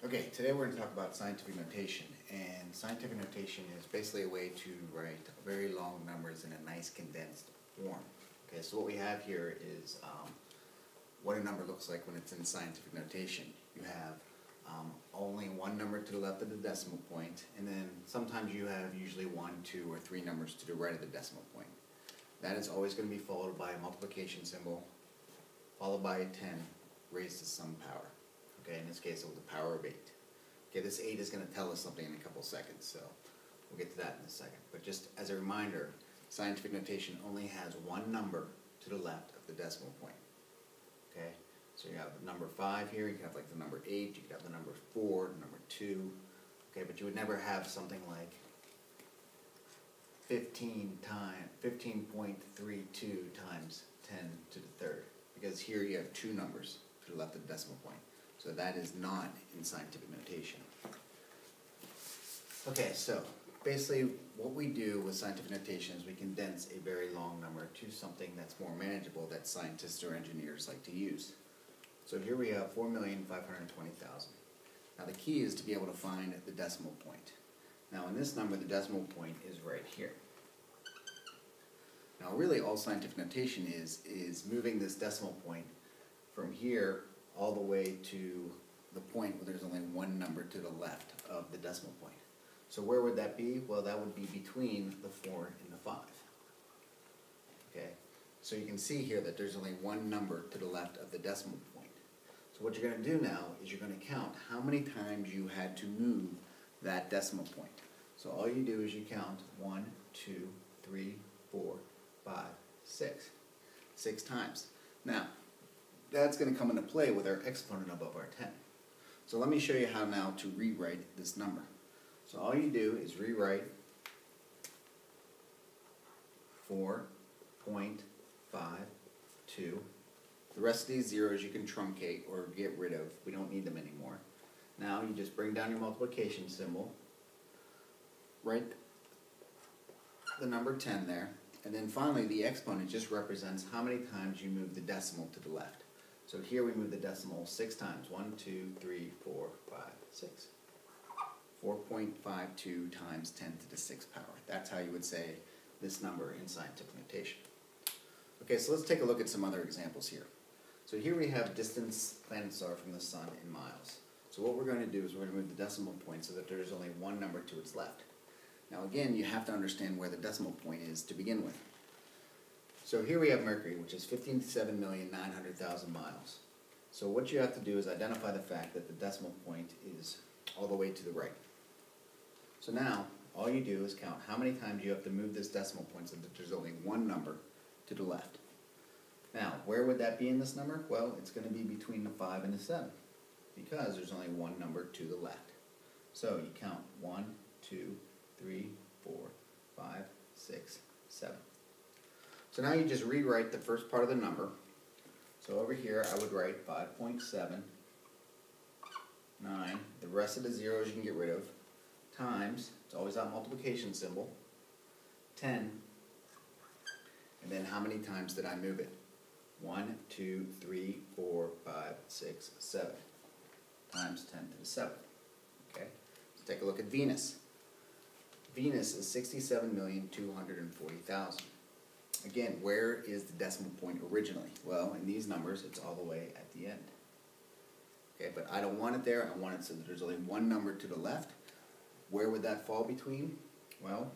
Okay, today we're going to talk about scientific notation, and scientific notation is basically a way to write very long numbers in a nice condensed form. Okay, so what we have here is what a number looks like when it's in scientific notation. You have only one number to the left of the decimal point, and then sometimes you have usually 1, 2, or 3 numbers to the right of the decimal point. That is always going to be followed by a multiplication symbol, followed by a 10 raised to some power. Okay, in this case it was the power of 8. Okay, this 8 is going to tell us something in a couple seconds, so we'll get to that in a second. But just as a reminder, scientific notation only has one number to the left of the decimal point. Okay, so you have the number 5 here, you can have like the number 8, you could have the number 4, the number 2, okay, but you would never have something like 15.32 times 10 to the third, because here you have 2 numbers to the left of the decimal point. So that is not in scientific notation. Okay, so basically what we do with scientific notation is we condense a very long number to something that's more manageable that scientists or engineers like to use. So here we have 4,520,000. Now the key is to be able to find the decimal point. Now in this number, the decimal point is right here. Now really all scientific notation is moving this decimal point from here all the way to the point where there's only one number to the left of the decimal point. So where would that be? Well, that would be between the 4 and the 5. Okay, so you can see here that there's only one number to the left of the decimal point. So what you're going to do now is you're going to count how many times you had to move that decimal point. So all you do is you count 1, 2, 3, 4, 5, 6. 6 times. Now, that's going to come into play with our exponent above our 10. So let me show you how now to rewrite this number. So all you do is rewrite 4.52. The rest of these zeros you can truncate or get rid of. We don't need them anymore. Now you just bring down your multiplication symbol, write the number 10 there, and then finally the exponent just represents how many times you move the decimal to the left. So here we move the decimal 6 times. 1, 2, 3, 4, 5, 6. 4.52 times 10 to the 6th power. That's how you would say this number in scientific notation. Okay, so let's take a look at some other examples here. So here we have distance planets are from the sun in miles. So what we're going to do is we're going to move the decimal point so that there's only one number to its left. Now again, you have to understand where the decimal point is to begin with. So here we have Mercury, which is 57,900,000 miles. So what you have to do is identify the fact that the decimal point is all the way to the right. So now, all you do is count how many times you have to move this decimal point so that there's only one number to the left. Now, where would that be in this number? Well, it's going to be between the 5 and the 7, because there's only one number to the left. So you count 1, 2, 3, 4, 5, 6, 7. So now you just rewrite the first part of the number. So over here I would write 5.79. The rest of the zeros you can get rid of. Times, it's always that multiplication symbol, 10. And then how many times did I move it? 1, 2, 3, 4, 5, 6, 7. Times 10 to the 7th. Okay, let's take a look at Venus. Venus is 67,240,000. Again, where is the decimal point originally? Well, in these numbers, it's all the way at the end. Okay, but I don't want it there. I want it so that there's only one number to the left. Where would that fall between? Well,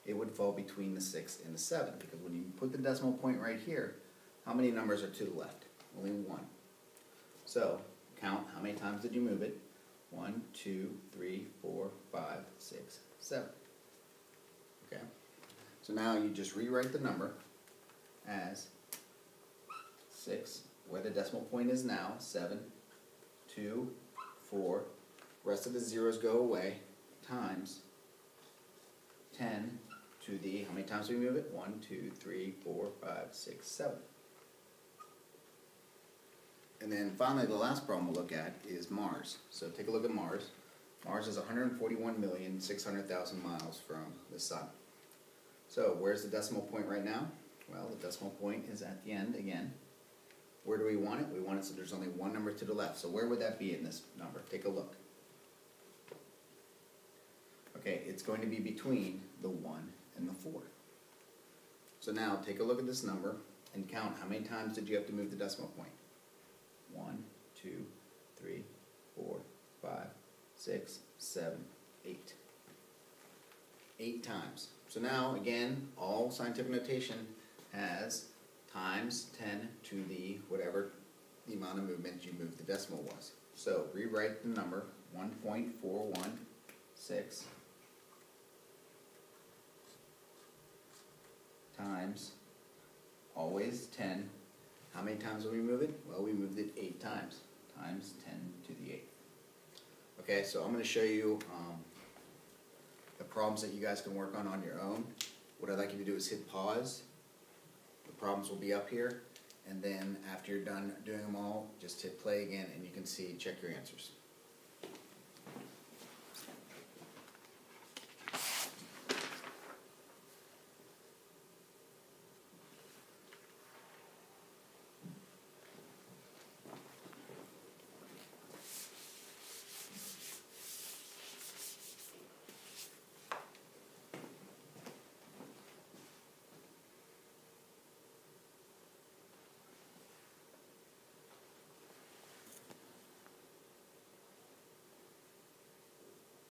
it would fall between the 6 and the 7, because when you put the decimal point right here, how many numbers are to the left? Only one. So, count how many times did you move it? 1, 2, 3, 4, 5, 6, 7. Okay? So now you just rewrite the number as 6, where the decimal point is now, 7, 2, 4, rest of the zeros go away, times 10 to the, how many times do we move it? 1, 2, 3, 4, 5, 6, 7. And then finally the last problem we'll look at is Mars. So take a look at Mars. Mars is 141,600,000 miles from the Sun. So where's the decimal point right now? Well, the decimal point is at the end again. Where do we want it? We want it so there's only one number to the left. So where would that be in this number? Take a look. Okay, it's going to be between the 1 and the 4. So now take a look at this number and count how many times did you have to move the decimal point. 1, 2, 3, 4, 5, 6, 7, 8. 8 times. So now, again, all scientific notation has times 10 to the whatever the amount of movement you moved the decimal was. So rewrite the number 1.416 times always 10. How many times did we move it? Well, we moved it 8 times. Times 10 to the 8th. Okay, so I'm going to show you the problems that you guys can work on your own. What I'd like you to do is hit pause. The problems will be up here, and then after you're done doing them all, just hit play again and you can see, check your answers.